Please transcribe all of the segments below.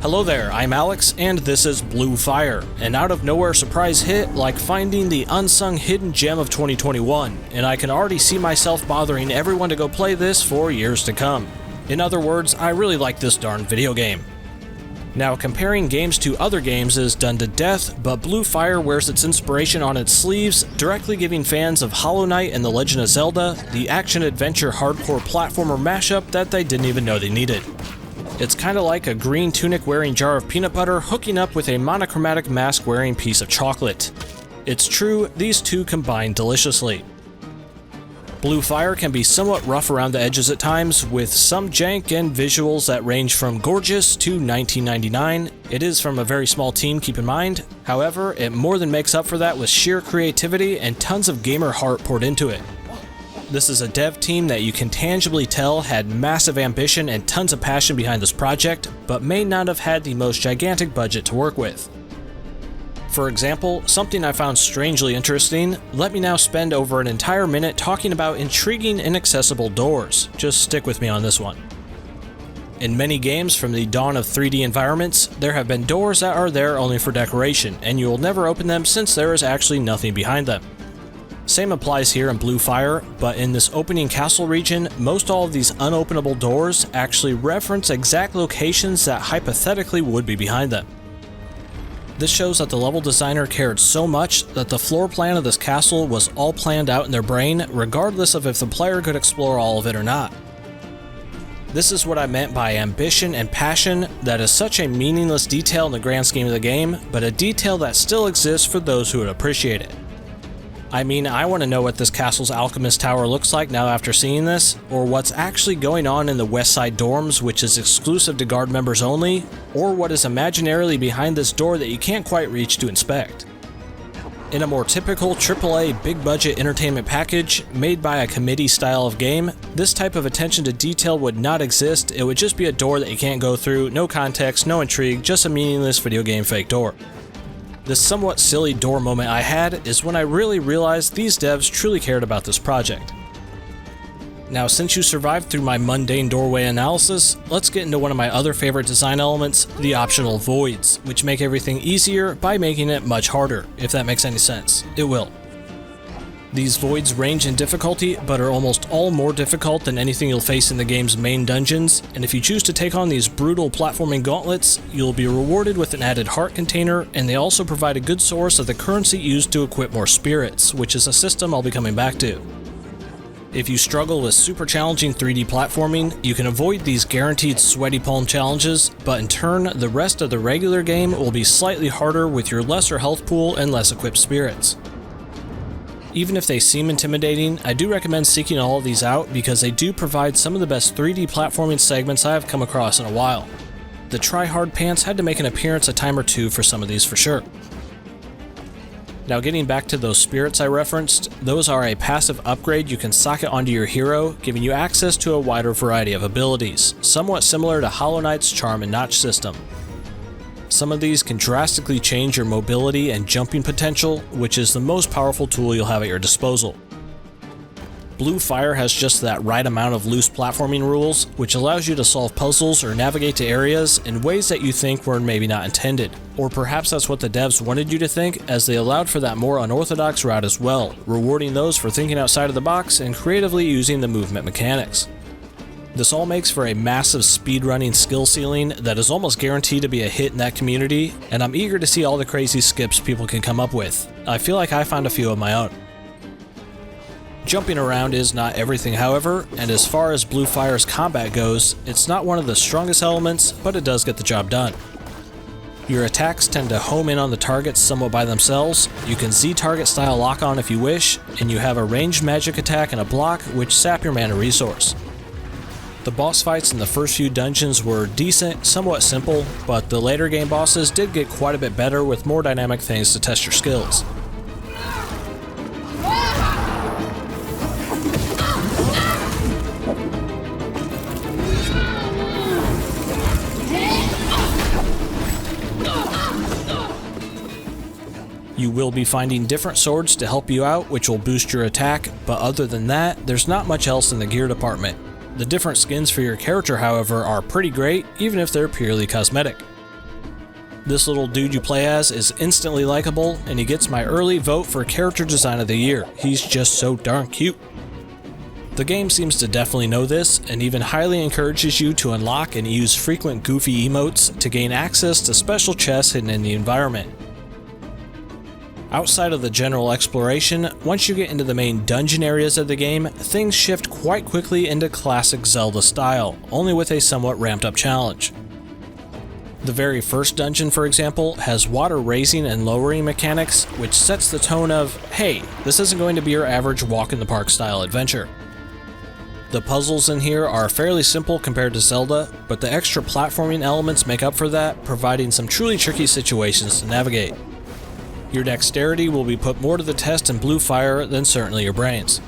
Hello there, I'm Alex, and this is Blue Fire, an out-of-nowhere surprise hit like finding the unsung hidden gem of 2021, and I can already see myself bothering everyone to go play this for years to come. In other words, I really like this darn video game. Now, comparing games to other games is done to death, but Blue Fire wears its inspiration on its sleeves, directly giving fans of Hollow Knight and The Legend of Zelda the action-adventure hardcore platformer mashup that they didn't even know they needed. It's kinda like a green tunic-wearing jar of peanut butter hooking up with a monochromatic mask-wearing piece of chocolate. It's true, these two combine deliciously. Blue Fire can be somewhat rough around the edges at times, with some jank and visuals that range from gorgeous to 1999. It is from a very small team, keep in mind. However, it more than makes up for that with sheer creativity and tons of gamer heart poured into it. This is a dev team that you can tangibly tell had massive ambition and tons of passion behind this project, but may not have had the most gigantic budget to work with. For example, something I found strangely interesting, let me now spend over an entire minute talking about intriguing inaccessible doors. Just stick with me on this one. In many games from the dawn of 3D environments, there have been doors that are there only for decoration, and you will never open them since there is actually nothing behind them. Same applies here in Blue Fire, but in this opening castle region, most all of these unopenable doors actually reference exact locations that hypothetically would be behind them. This shows that the level designer cared so much that the floor plan of this castle was all planned out in their brain, regardless of if the player could explore all of it or not. This is what I meant by ambition and passion that is such a meaningless detail in the grand scheme of the game, but a detail that still exists for those who would appreciate it. I mean, I want to know what this castle's alchemist tower looks like now after seeing this, or what's actually going on in the west side dorms, which is exclusive to guard members only, or what is imaginarily behind this door that you can't quite reach to inspect. In a more typical AAA big budget entertainment package, made by a committee style of game, this type of attention to detail would not exist. It would just be a door that you can't go through, no context, no intrigue, just a meaningless video game fake door. This somewhat silly door moment I had is when I really realized these devs truly cared about this project. Now, since you survived through my mundane doorway analysis, let's get into one of my other favorite design elements, the optional voids, which make everything easier by making it much harder, if that makes any sense. It will. These voids range in difficulty, but are almost all more difficult than anything you'll face in the game's main dungeons, and if you choose to take on these brutal platforming gauntlets, you'll be rewarded with an added heart container, and they also provide a good source of the currency used to equip more spirits, which is a system I'll be coming back to. If you struggle with super challenging 3D platforming, you can avoid these guaranteed sweaty palm challenges, but in turn, the rest of the regular game will be slightly harder with your lesser health pool and less equipped spirits. Even if they seem intimidating, I do recommend seeking all of these out because they do provide some of the best 3D platforming segments I have come across in a while. The try-hard pants had to make an appearance a time or two for some of these for sure. Now getting back to those spirits I referenced, those are a passive upgrade you can socket onto your hero, giving you access to a wider variety of abilities, somewhat similar to Hollow Knight's Charm and Notch system. Some of these can drastically change your mobility and jumping potential, which is the most powerful tool you'll have at your disposal. Blue Fire has just that right amount of loose platforming rules, which allows you to solve puzzles or navigate to areas in ways that you think were maybe not intended. Or perhaps that's what the devs wanted you to think, as they allowed for that more unorthodox route as well, rewarding those for thinking outside of the box and creatively using the movement mechanics. This all makes for a massive speedrunning skill ceiling that is almost guaranteed to be a hit in that community, and I'm eager to see all the crazy skips people can come up with. I feel like I found a few of my own. Jumping around is not everything, however, and as far as Blue Fire's combat goes, it's not one of the strongest elements, but it does get the job done. Your attacks tend to home in on the targets somewhat by themselves, you can Z-target style lock on if you wish, and you have a ranged magic attack and a block which sap your mana resource. The boss fights in the first few dungeons were decent, somewhat simple, but the later game bosses did get quite a bit better with more dynamic things to test your skills. You will be finding different swords to help you out, which will boost your attack, but other than that, there's not much else in the gear department. The different skins for your character, however, are pretty great, even if they're purely cosmetic. This little dude you play as is instantly likable, and he gets my early vote for Character Design of the Year. He's just so darn cute. The game seems to definitely know this, and even highly encourages you to unlock and use frequent goofy emotes to gain access to special chests hidden in the environment. Outside of the general exploration, once you get into the main dungeon areas of the game, things shift quite quickly into classic Zelda style, only with a somewhat ramped up challenge. The very first dungeon, for example, has water raising and lowering mechanics, which sets the tone of, hey, this isn't going to be your average walk in the park style adventure. The puzzles in here are fairly simple compared to Zelda, but the extra platforming elements make up for that, providing some truly tricky situations to navigate. Your dexterity will be put more to the test in Blue Fire than certainly your brains.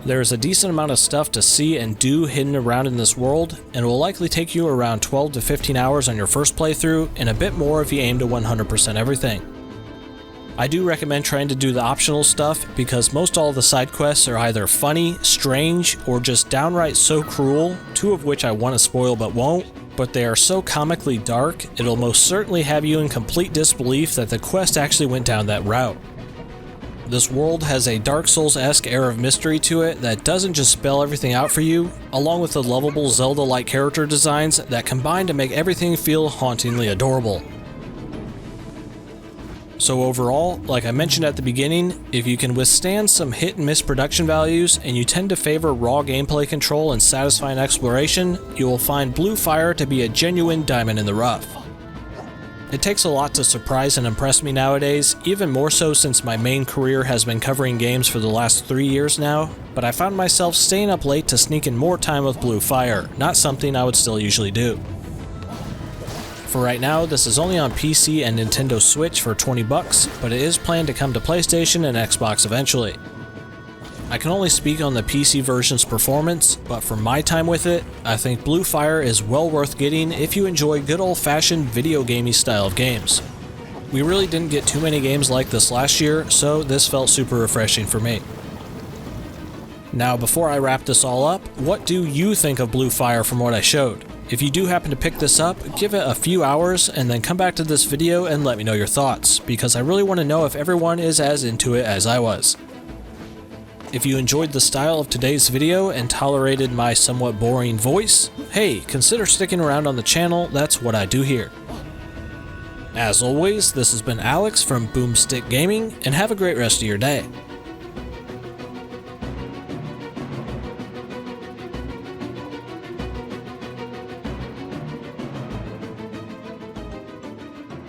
There is a decent amount of stuff to see and do hidden around in this world, and will likely take you around 12 to 15 hours on your first playthrough, and a bit more if you aim to 100% everything. I do recommend trying to do the optional stuff, because most all of the side quests are either funny, strange, or just downright so cruel, two of which I want to spoil but won't, but they are so comically dark, it'll most certainly have you in complete disbelief that the quest actually went down that route. This world has a Dark Souls-esque air of mystery to it that doesn't just spell everything out for you, along with the lovable Zelda-like character designs that combine to make everything feel hauntingly adorable. So overall, like I mentioned at the beginning, if you can withstand some hit and miss production values and you tend to favor raw gameplay control and satisfying exploration, you will find Blue Fire to be a genuine diamond in the rough. It takes a lot to surprise and impress me nowadays, even more so since my main career has been covering games for the last 3 years now, but I found myself staying up late to sneak in more time with Blue Fire, not something I would still usually do. For right now, this is only on PC and Nintendo Switch for $20, but it is planned to come to PlayStation and Xbox eventually. I can only speak on the PC version's performance, but from my time with it, I think Blue Fire is well worth getting if you enjoy good old-fashioned video gamey style of games. We really didn't get too many games like this last year, so this felt super refreshing for me. Now, before I wrap this all up, what do you think of Blue Fire from what I showed? If you do happen to pick this up, give it a few hours and then come back to this video and let me know your thoughts, because I really want to know if everyone is as into it as I was. If you enjoyed the style of today's video and tolerated my somewhat boring voice, hey, consider sticking around on the channel, that's what I do here. As always, this has been Alex from Boomstick Gaming, and have a great rest of your day.